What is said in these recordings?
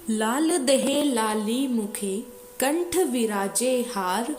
लाल दहे लाली मुखे कंठ विराजे हार,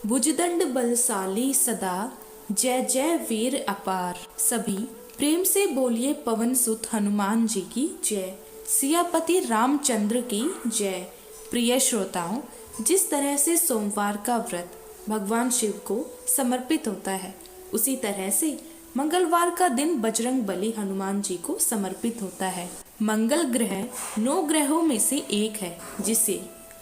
भुजदंड बलशाली सदा, जय जय वीर अपार। सभी प्रेम से बोलिए पवन सुत हनुमान जी की जय, सियापति रामचंद्र की जय। प्रिय श्रोताओं, जिस तरह से सोमवार का व्रत भगवान शिव को समर्पित होता है, उसी तरह से मंगलवार का दिन बजरंग बली हनुमान जी को समर्पित होता है। मंगल ग्रह 9 ग्रहों में से एक है, जिसे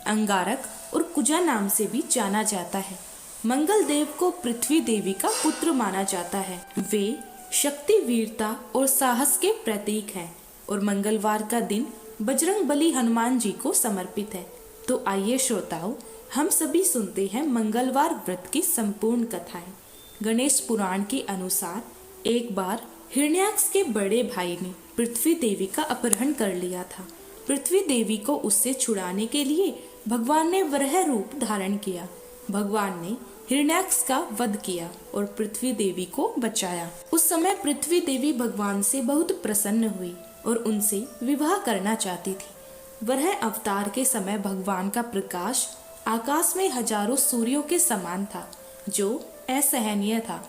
अंगारक और कुजा नाम से भी जाना जाता है। मंगल देव को पृथ्वी देवी का पुत्र माना जाता है। वे शक्ति, वीरता और साहस के प्रतीक हैं और मंगलवार का दिन बजरंग बली हनुमान जी को समर्पित है। तो आइए श्रोताओं, हम सभी सुनते हैं मंगलवार व्रत की संपूर्ण कथाएं। गणेश पुराण के अनुसार एक बार हिरण्याक्ष के बड़े भाई ने पृथ्वी देवी का अपहरण कर लिया था। पृथ्वी देवी को उससे छुड़ाने के लिए भगवान ने वराह रूप धारण किया। भगवान ने हिरण्याक्ष का वध किया और पृथ्वी देवी को बचाया। उस समय पृथ्वी देवी भगवान से बहुत प्रसन्न हुई और उनसे विवाह करना चाहती थी। वराह अवतार के समय भगवान का प्रकाश आकाश में हजारों सूर्यों के समान था, जो असहनीय था।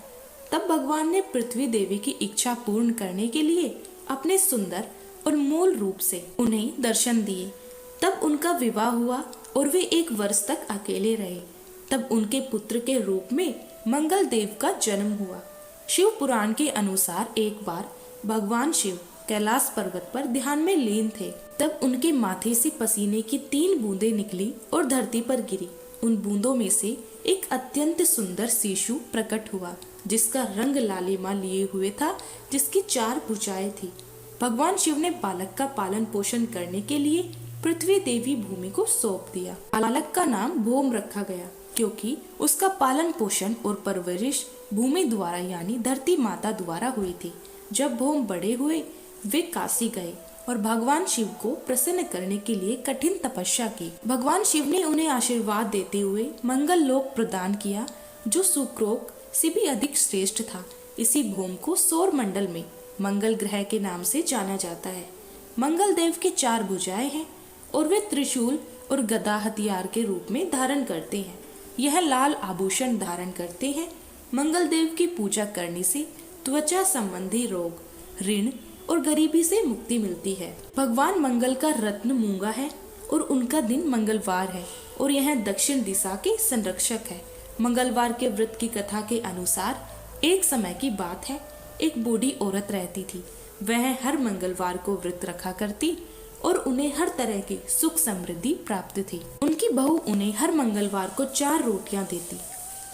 तब भगवान ने पृथ्वी देवी की इच्छा पूर्ण करने के लिए अपने सुंदर और मूल रूप से उन्हें दर्शन दिए। तब उनका विवाह हुआ और वे 1 वर्ष तक अकेले रहे। तब उनके पुत्र के रूप में मंगल देव का जन्म हुआ। शिव पुराण के अनुसार एक बार भगवान शिव कैलाश पर्वत पर ध्यान में लीन थे। तब उनके माथे से पसीने की 3 बूंदें निकली और धरती पर गिरी। उन बूंदों में से एक अत्यंत सुंदर शिशु प्रकट हुआ, जिसका रंग लालिमा लिए हुए था, जिसकी 4 भुजाएं थी। भगवान शिव ने बालक का पालन पोषण करने के लिए पृथ्वी देवी भूमि को सौंप दिया। बालक का नाम भौम रखा गया, क्योंकि उसका पालन पोषण और परवरिश भूमि द्वारा यानी धरती माता द्वारा हुई थी। जब भौम बड़े हुए, वे काशी गए और भगवान शिव को प्रसन्न करने के लिए कठिन तपस्या की। भगवान शिव ने उन्हें आशीर्वाद देते हुए मंगल लोक प्रदान किया, जो सुक्रोक से भी अधिक श्रेष्ठ था। इसी भौम को सौर मंडल में मंगल ग्रह के नाम से जाना जाता है। मंगल देव के 4 भुजाएं हैं और वे त्रिशूल और गदा हथियार के रूप में धारण करते हैं। यह लाल आभूषण धारण करते हैं। मंगल देव की पूजा करने से त्वचा संबंधी रोग, ऋण और गरीबी से मुक्ति मिलती है। भगवान मंगल का रत्न मूंगा है और उनका दिन मंगलवार है और यह दक्षिण दिशा के संरक्षक है। मंगलवार के व्रत की कथा के अनुसार एक समय की बात है, एक बूढ़ी औरत रहती थी। वह हर मंगलवार को व्रत रखा करती और उन्हें हर तरह की सुख समृद्धि प्राप्त थी। उनकी बहू उन्हें हर मंगलवार को 4 रोटियां देती।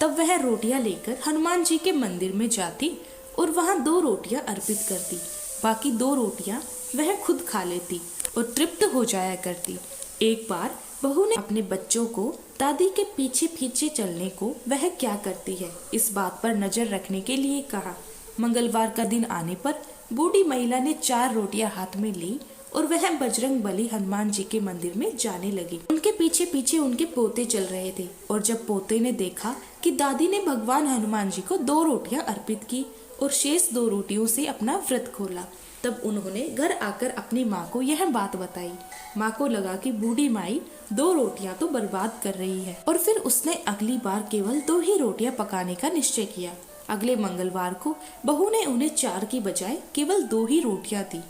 तब वह रोटियां लेकर हनुमान जी के मंदिर में जाती और वहां 2 रोटियां अर्पित करती। बाकी 2 रोटियां वह खुद खा लेती और तृप्त हो जाया करती। एक बार बहू ने अपने बच्चों को दादी के पीछे पीछे चलने को वह क्या करती है, इस बात पर नजर रखने के लिए कहा। मंगलवार का दिन आने पर बूढ़ी महिला ने 4 रोटियां हाथ में ली और वह बजरंग बली हनुमान जी के मंदिर में जाने लगी। उनके पीछे पीछे उनके पोते चल रहे थे और जब पोते ने देखा कि दादी ने भगवान हनुमान जी को 2 रोटियां अर्पित की और शेष 2 रोटियों से अपना व्रत खोला, तब उन्होंने घर आकर अपनी माँ को यह बात बताई। माँ को लगा कि बूढ़ी माई 2 रोटियां तो बर्बाद कर रही है और फिर उसने अगली बार केवल 2 ही रोटियां पकाने का निश्चय किया। अगले मंगलवार को बहू ने उन्हें 4 की बजाय केवल 2 ही रोटियां दी।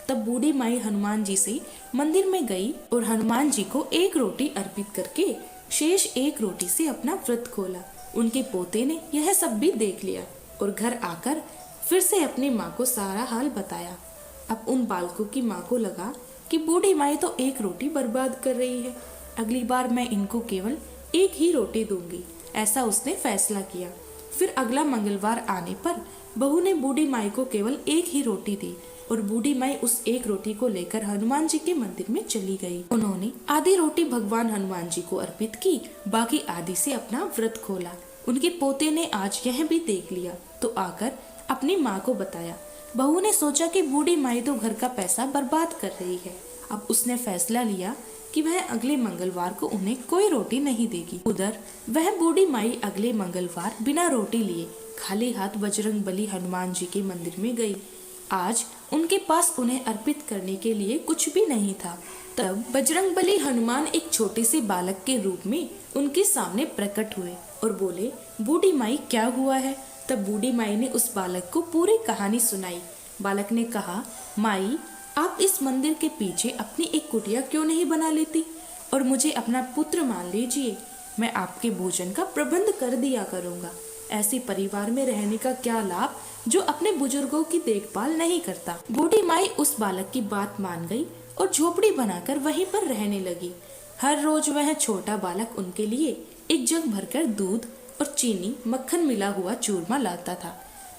तब बूढ़ी माई हनुमान जी से मंदिर में गई और हनुमान जी को 1 रोटी अर्पित करके शेष 1 रोटी से अपना व्रत खोला। उनके पोते ने यह सब भी देख लिया और घर आकर फिर से अपनी माँ को सारा हाल बताया। अब उन बालकों की माँ को लगा कि बूढ़ी माई तो 1 रोटी बर्बाद कर रही है, अगली बार मैं इनको केवल 1 ही रोटी दूंगी, ऐसा उसने फैसला किया। फिर अगला मंगलवार आने पर बहू ने बूढ़ी माई को केवल 1 ही रोटी दी और बूढ़ी माई उस 1 रोटी को लेकर हनुमान जी के मंदिर में चली गई। उन्होंने आधी रोटी भगवान हनुमान जी को अर्पित की, बाकी आधी से अपना व्रत खोला। उनके पोते ने आज यह भी देख लिया तो आकर अपनी माँ को बताया। बहू ने सोचा कि बूढ़ी माई तो घर का पैसा बर्बाद कर रही है। अब उसने फैसला लिया कि वह अगले मंगलवार को उन्हें कोई रोटी नहीं देगी। उधर वह बूढ़ी माई अगले मंगलवार बिना रोटी लिए खाली हाथ बजरंग बली हनुमान जी के मंदिर में गई। आज उनके पास उन्हें अर्पित करने के लिए कुछ भी नहीं था। तब बजरंगबली हनुमान एक छोटे से बालक के रूप में उनके सामने प्रकट हुए और बोले, बूढ़ी माई क्या हुआ है? तब बूढ़ी माई ने उस बालक को पूरी कहानी सुनाई। बालक ने कहा, माई आप इस मंदिर के पीछे अपनी एक कुटिया क्यों नहीं बना लेती और मुझे अपना पुत्र मान लीजिए, मैं आपके भोजन का प्रबंध कर दिया करूँगा। ऐसे परिवार में रहने का क्या लाभ जो अपने बुजुर्गों की देखभाल नहीं करता। बूढ़ी माई उस बालक की बात मान गई और झोपड़ी बनाकर वहीं पर रहने लगी। हर रोज वह छोटा बालक उनके लिए एक जग भरकर दूध और चीनी मक्खन मिला हुआ चूरमा लाता था।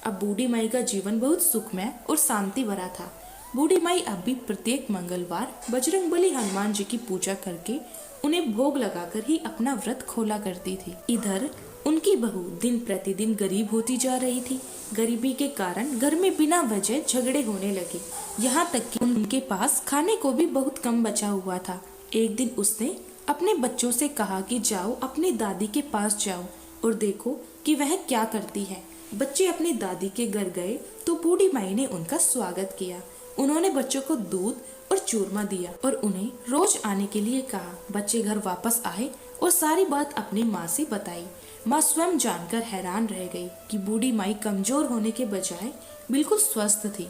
अब बूढ़ी माई का जीवन बहुत सुखमय और शांति भरा था। बूढ़ी माई अब भी प्रत्येक मंगलवार बजरंगबली हनुमान जी की पूजा करके उन्हें भोग लगाकर ही अपना व्रत खोला करती थी। इधर उनकी बहू दिन प्रतिदिन गरीब होती जा रही थी। गरीबी के कारण घर में बिना वजह झगड़े होने लगे, यहाँ तक कि उनके पास खाने को भी बहुत कम बचा हुआ था। एक दिन उसने अपने बच्चों से कहा कि जाओ अपनी दादी के पास जाओ और देखो कि वह क्या करती है। बच्चे अपनी दादी के घर गए तो बूढ़ी माई ने उनका स्वागत किया। उन्होंने बच्चों को दूध और चूरमा दिया और उन्हें रोज आने के लिए कहा। बच्चे घर वापस आए और सारी बात अपनी माँ से बताई। माँ स्वयं जानकर हैरान रह गई कि बूढ़ी माई कमजोर होने के बजाय बिल्कुल स्वस्थ थी।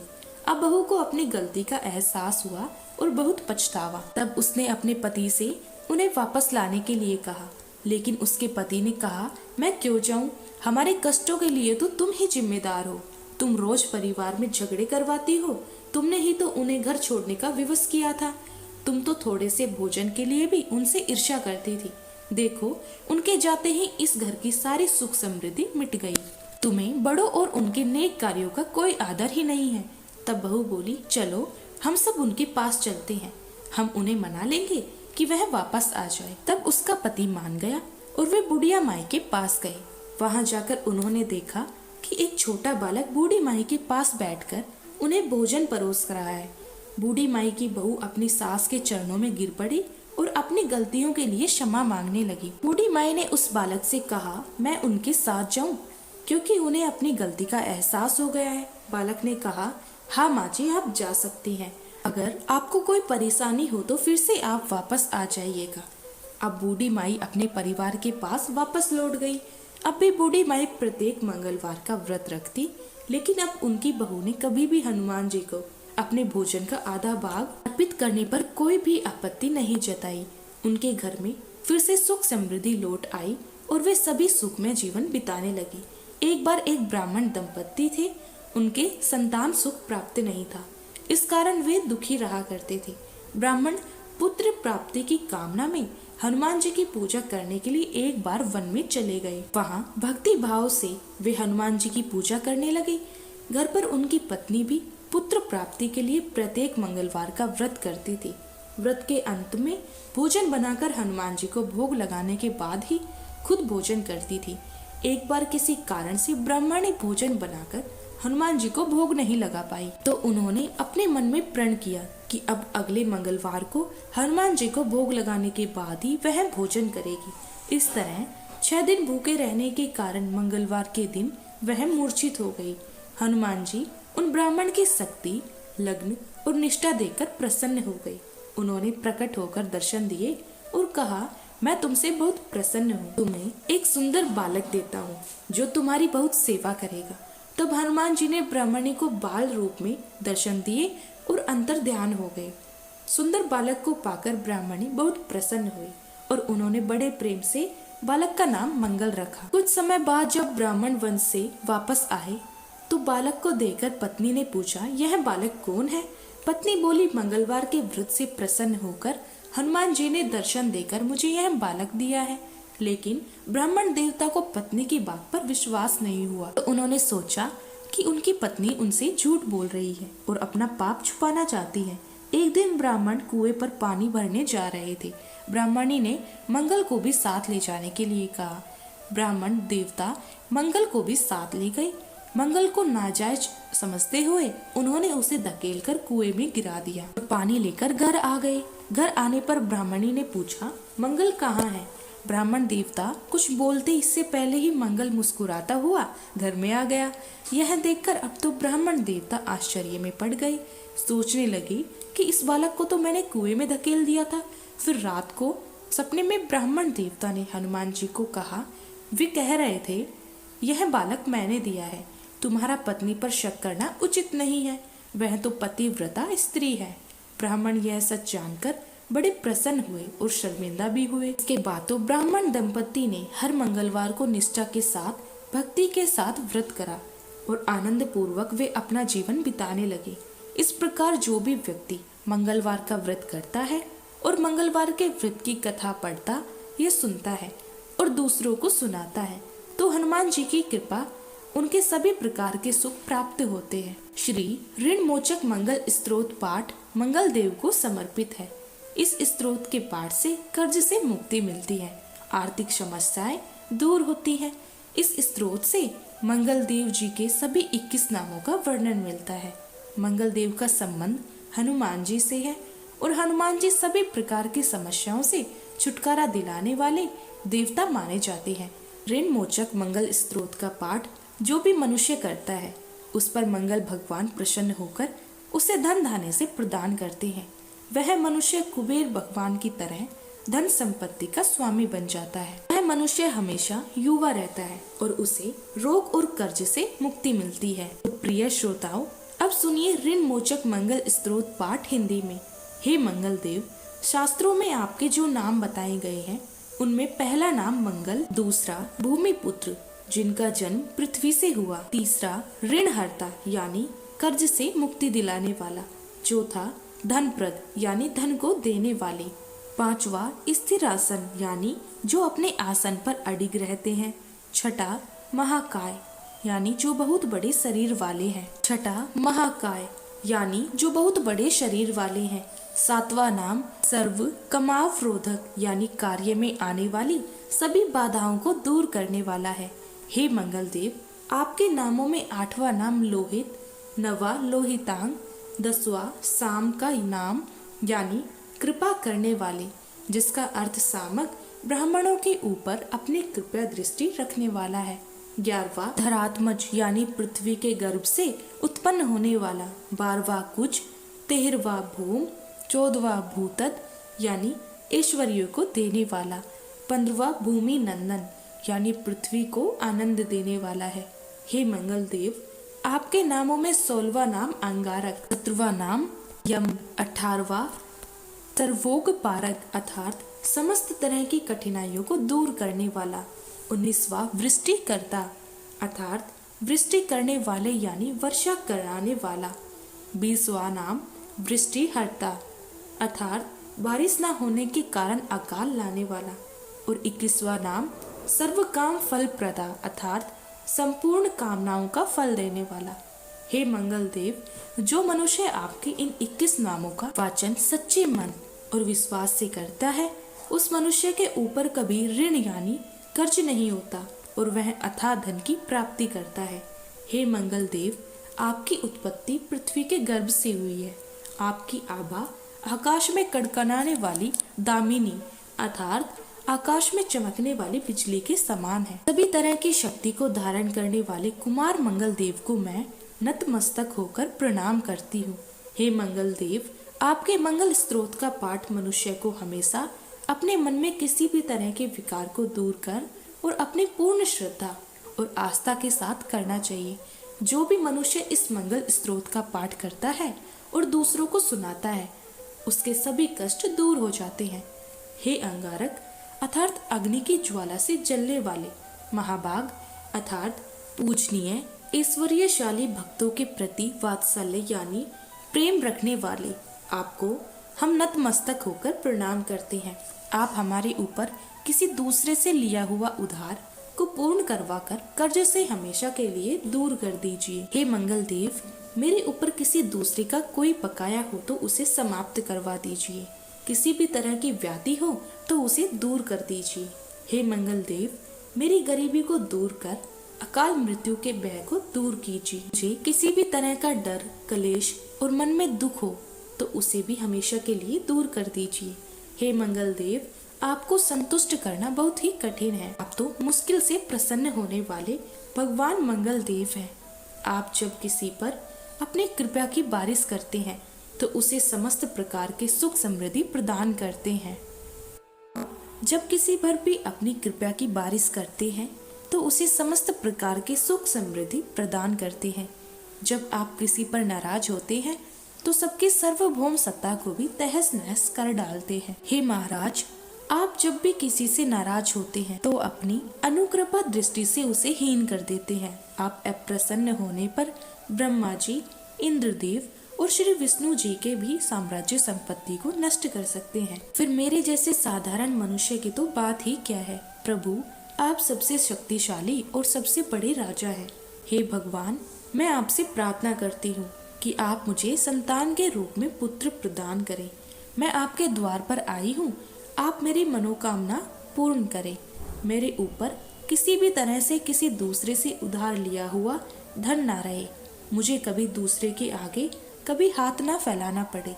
अब बहू को अपनी गलती का एहसास हुआ और बहुत पछतावा। तब उसने अपने पति से उन्हें वापस लाने के लिए कहा, लेकिन उसके पति ने कहा, मैं क्यों जाऊं? हमारे कष्टों के लिए तो तुम ही जिम्मेदार हो। तुम रोज परिवार में झगड़े करवाती हो। तुमने ही तो उन्हें घर छोड़ने का विवश किया था। तुम तो थोड़े से भोजन के लिए भी उनसे ईर्ष्या करती थी। देखो, उनके जाते ही इस घर की सारी सुख समृद्धि मिट गई। तुम्हें बड़ों और उनके नेक कार्यों का कोई आदर ही नहीं है। तब बहू बोली, चलो हम सब उनके पास चलते हैं। हम उन्हें मना लेंगे कि वह वापस आ जाए। तब उसका पति मान गया और वे बुढ़िया माई के पास गए। वहां जाकर उन्होंने देखा कि एक छोटा बालक बूढ़ी माई के पास बैठकर उन्हें भोजन परोस रहा है। बूढ़ी माई की बहू अपनी सास के चरणों में गिर पड़ी और अपनी गलतियों के लिए क्षमा मांगने लगी। बूढ़ी माई ने उस बालक से कहा, मैं उनके साथ जाऊं क्योंकि उन्हें अपनी गलती का एहसास हो गया है। बालक ने कहा, हाँ माँ जी, आप जा सकती हैं। अगर आपको कोई परेशानी हो तो फिर से आप वापस आ जाइएगा। अब बूढ़ी माई अपने परिवार के पास वापस लौट गई। अब भी बूढ़ी माई प्रत्येक मंगलवार का व्रत रखती, लेकिन अब उनकी बहू ने कभी भी हनुमान जी को अपने भोजन का आधा भाग अर्पित करने पर कोई भी आपत्ति नहीं जताई। उनके घर में फिर से सुख समृद्धि लौट आई और वे सभी सुखमय जीवन बिताने लगे। एक बार एक ब्राह्मण दंपत्ति थे। उनके संतान सुख प्राप्त नहीं था, इस कारण वे दुखी रहा करते थे। ब्राह्मण पुत्र प्राप्ति की कामना में हनुमान जी की पूजा करने के लिए एक बार वन में चले गए। वहाँ भक्ति भाव से वे हनुमान जी की पूजा करने लगे। घर पर उनकी पत्नी भी पुत्र प्राप्ति के लिए प्रत्येक मंगलवार का व्रत करती थी। व्रत के अंत में भोजन बनाकर हनुमान जी को भोग लगाने के बाद ही खुद भोजन करती थी। एक बार किसी कारण से ब्राह्मणी भोजन बनाकर हनुमान जी को भोग नहीं लगा पाई, तो उन्होंने अपने मन में प्रण किया कि अब अगले मंगलवार को हनुमान जी को भोग लगाने के बाद ही वह भोजन करेगी। इस तरह 6 दिन भूखे रहने के कारण मंगलवार के दिन वह मूर्छित हो गई। हनुमान जी उन ब्राह्मण की शक्ति, लग्न और निष्ठा देखकर प्रसन्न हो गए। उन्होंने प्रकट होकर दर्शन दिए और कहा, मैं तुमसे बहुत प्रसन्न हूँ। तुम्हें एक सुंदर बालक देता हूँ जो तुम्हारी बहुत सेवा करेगा। तब हनुमान जी ने ब्राह्मणी को बाल रूप में दर्शन दिए और अंतर ध्यान हो गए। सुंदर बालक को पाकर ब्राह्मणी बहुत प्रसन्न हुई और उन्होंने बड़े प्रेम से बालक का नाम मंगल रखा। कुछ समय बाद जब ब्राह्मण वंश से वापस आए तो बालक को देखकर पत्नी ने पूछा, यह बालक कौन है? पत्नी बोली, मंगलवार के व्रत से प्रसन्न होकर हनुमान जी ने दर्शन देकर मुझे यह बालक दिया है। लेकिन ब्राह्मण देवता को पत्नी की बात पर विश्वास नहीं हुआ, तो उन्होंने सोचा कि उनकी पत्नी उनसे झूठ बोल रही है और अपना पाप छुपाना चाहती है। एक दिन ब्राह्मण कुएं पर पानी भरने जा रहे थे। ब्राह्मणी ने मंगल को भी साथ ले जाने के लिए कहा। ब्राह्मण देवता मंगल को भी साथ ले गए। मंगल को नाजायज समझते हुए उन्होंने उसे धकेलकर कुएं में गिरा दिया और पानी लेकर घर आ गए। घर आने पर ब्राह्मणी ने पूछा, मंगल कहाँ है? ब्राह्मण देवता कुछ बोलते इससे पहले ही मंगल मुस्कुराता हुआ घर में आ गया। यह देखकर अब तो ब्राह्मण देवता आश्चर्य में पड़ गए। सोचने लगे कि इस बालक को तो मैंने कुएं में धकेल दिया था। फिर रात को सपने में ब्राह्मण देवता ने हनुमान जी को कहा, वे कह रहे थे यह बालक मैंने दिया है, तुम्हारा पत्नी पर शक करना उचित नहीं है, वह तो पतिव्रता स्त्री है। ब्राह्मण यह सच जानकर बड़े प्रसन्न हुए और शर्मिंदा भी हुए। इसके बाद तो ब्राह्मण दंपति ने हर मंगलवार को निष्ठा के साथ भक्ति के साथ व्रत करा और आनंद पूर्वक वे अपना जीवन बिताने लगे। इस प्रकार जो भी व्यक्ति मंगलवार का व्रत करता है और मंगलवार के व्रत की कथा पढ़ता या सुनता है और दूसरों को सुनाता है तो हनुमान जी की कृपा उनके सभी प्रकार के सुख प्राप्त होते हैं। श्री ऋण मोचक मंगल स्तोत्र पाठ मंगल देव को समर्पित है। इस स्तोत्र के पाठ से कर्ज से मुक्ति मिलती है, आर्थिक समस्याएं दूर होती हैं। इस स्तोत्र से मंगल देव जी के सभी 21 नामों का वर्णन मिलता है। मंगल देव का संबंध हनुमान जी से है और हनुमान जी सभी प्रकार की समस्याओं से छुटकारा दिलाने वाले देवता माने जाते हैं। ऋण मोचक मंगल स्तोत्र का पाठ जो भी मनुष्य करता है उस पर मंगल भगवान प्रसन्न होकर उसे धन धान्य से प्रदान करते हैं। वह मनुष्य कुबेर भगवान की तरह धन संपत्ति का स्वामी बन जाता है। वह मनुष्य हमेशा युवा रहता है और उसे रोग और कर्ज से मुक्ति मिलती है। तो प्रिय श्रोताओं, अब सुनिए ऋण मोचक मंगल स्तोत्र पाठ हिंदी में। हे मंगल देव, शास्त्रों में आपके जो नाम बताए गए हैं उनमें पहला नाम मंगल, दूसरा भूमिपुत्र जिनका जन्म पृथ्वी से हुआ, तीसरा ऋणहर्ता यानी कर्ज से मुक्ति दिलाने वाला, चौथा धनप्रद यानी धन को देने वाले, पांचवा स्थिर आसन यानी जो अपने आसन पर अडिग रहते हैं, छठा महाकाय यानी जो बहुत बड़े शरीर वाले हैं, सातवां नाम सर्व कमावरोधक यानी कार्य में आने वाली सभी बाधाओं को दूर करने वाला है। हे मंगल देव, आपके नामों में 8वां नाम लोहित, 9वां लोहितांग, 10वां साम का नाम यानी कृपा करने वाले जिसका अर्थ सामक ब्राह्मणों के ऊपर अपनी कृपा दृष्टि रखने वाला है, 11वां धरात्मज यानी पृथ्वी के गर्भ से उत्पन्न होने वाला, 12वां कुज, 13वां भूम, 14वां भूतद यानी ऐश्वर्य को देने वाला, 15वां भूमि नंदन यानी पृथ्वी को आनंद देने वाला है। हे मंगल देव, आपके नामों में 16वां नाम अंगारक, 17वां नाम यम, 18वां सर्वोग पारक अर्थात समस्त तरह की कठिनाइयों को दूर करने वाला, 19वां वृष्टिकर्ता अर्थात वृष्टि करने वाले यानी वर्षा कराने वाला, 20वां नाम वृष्टिहर्ता अर्थात बारिश न होने के कारण अकाल लाने वाला और 21वां नाम सर्व काम फल प्रदा अर्थात संपूर्ण कामनाओं का फल देने वाला। हे मंगल देव, जो मनुष्य आपके इन 21 नामों का वाचन सच्चे मन और विश्वास से करता है उस मनुष्य के ऊपर कभी ऋण यानी कर्ज नहीं होता और वह अथाह धन की प्राप्ति करता है। हे मंगल देव, आपकी उत्पत्ति पृथ्वी के गर्भ से हुई है। आपकी आभा आकाश में कड़कड़ाने वाली दामिनी अर्थात आकाश में चमकने वाली बिजली के समान है। सभी तरह की शक्ति को धारण करने वाले कुमार मंगल देव को मैं नतमस्तक होकर प्रणाम करती हूँ। हे मंगल देव, आपके मंगल स्तोत्र का पाठ मनुष्य को हमेशा अपने मन में किसी भी तरह के विकार को दूर कर और अपनी पूर्ण श्रद्धा और आस्था के साथ करना चाहिए। जो भी मनुष्य इस मंगल स्तोत्र का पाठ करता है और दूसरों को सुनाता है उसके सभी कष्ट दूर हो जाते हैं। हे अंगारक अर्थात अग्नि की ज्वाला से जलने वाले, महाभाग अर्थात पूजनीय ऐश्वर्यशाली भक्तों के प्रति वात्सल्य यानी प्रेम रखने वाले, आपको हम नतमस्तक होकर प्रणाम करते हैं। आप हमारे ऊपर किसी दूसरे से लिया हुआ उधार को पूर्ण करवाकर कर्ज से हमेशा के लिए दूर कर दीजिए। हे मंगल देव, मेरे ऊपर किसी दूसरे का कोई बकाया हो तो उसे समाप्त करवा दीजिए। किसी भी तरह की व्याधि हो तो उसे दूर कर दीजिए। हे मंगल देव, मेरी गरीबी को दूर कर अकाल मृत्यु के भय को दूर कीजिए। मुझे किसी भी तरह का डर, कलेश और मन में दुख हो तो उसे भी हमेशा के लिए दूर कर दीजिए। हे मंगल देव, आपको संतुष्ट करना बहुत ही कठिन है। आप तो मुश्किल से प्रसन्न होने वाले भगवान मंगल देव हैं। आप जब किसी पर अपने कृपा की बारिश करते हैं तो उसे समस्त प्रकार के सुख समृद्धि प्रदान करते हैं। जब किसी पर भी अपनी कृपा की बारिश करते हैं तो उसे समस्त प्रकार के सुख समृद्धि प्रदान करते हैं। जब आप किसी पर नाराज होते हैं तो सबकी सार्वभौम सत्ता को भी तहस नहस कर डालते हैं। हे महाराज, आप जब भी किसी से नाराज होते हैं तो अपनी अनुकृपा दृष्टि से उसे हीन कर देते हैं। आप अप्रसन्न होने पर ब्रह्मा जी, इंद्रदेव और श्री विष्णु जी के भी साम्राज्य संपत्ति को नष्ट कर सकते हैं। फिर मेरे जैसे साधारण मनुष्य की तो बात ही क्या है। प्रभु, आप सबसे शक्तिशाली और सबसे बड़े राजा हैं। हे भगवान, मैं आपसे प्रार्थना करती हूँ कि आप मुझे संतान के रूप में पुत्र प्रदान करें। मैं आपके द्वार पर आई हूँ, आप मेरी मनोकामना पूर्ण करें। मेरे ऊपर किसी भी तरह से किसी दूसरे से उधार लिया हुआ धन ना रहे। मुझे कभी दूसरे के आगे कभी हाथ ना फैलाना पड़े।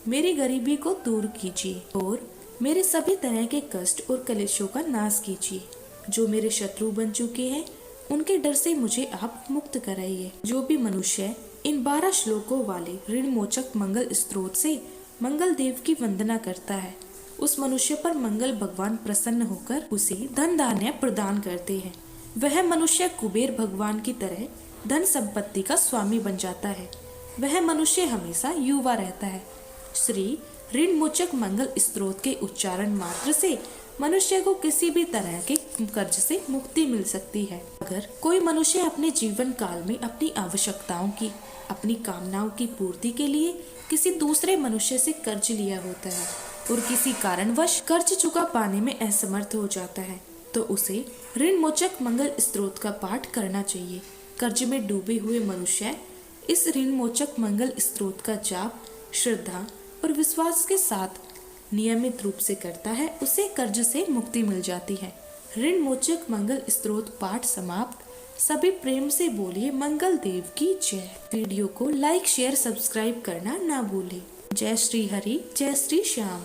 मेरी गरीबी को दूर कीजिए और मेरे सभी तरह के कष्ट और कलेशों का नाश कीजिए। जो मेरे शत्रु बन चुके हैं उनके डर से मुझे आप मुक्त कराइए। जो भी मनुष्य इन 12 श्लोकों वाले ऋण मोचक मंगल स्त्रोत से मंगल देव की वंदना करता है, उस मनुष्य पर मंगल भगवान प्रसन्न होकर उसे धन धान्य प्रदान करते हैं। वह मनुष्य कुबेर भगवान की तरह धन संपत्ति का स्वामी बन जाता है। वह मनुष्य हमेशा युवा रहता है। श्री ऋण मोचक मंगल स्त्रोत के उच्चारण मात्र से मनुष्य को किसी भी तरह के कर्ज से मुक्ति मिल सकती है। अगर कोई मनुष्य अपने जीवन काल में अपनी आवश्यकताओं की, अपनी कामनाओं की पूर्ति के लिए किसी दूसरे मनुष्य से कर्ज लिया होता है और किसी कारणवश कर्ज चुका पाने में असमर्थ हो जाता है तो उसे ऋण मोचक मंगल स्त्रोत का पाठ करना चाहिए। कर्ज में डूबे हुए मनुष्य इस ऋण मोचक मंगल स्त्रोत का जाप श्रद्धा और विश्वास के साथ नियमित रूप से करता है, उसे कर्ज से मुक्ति मिल जाती है। ऋण मोचक मंगल स्त्रोत पाठ समाप्त। सभी प्रेम से बोलिए मंगल देव की जय। वीडियो को लाइक शेयर सब्सक्राइब करना ना भूलें। जय श्री हरि, जय श्री श्याम।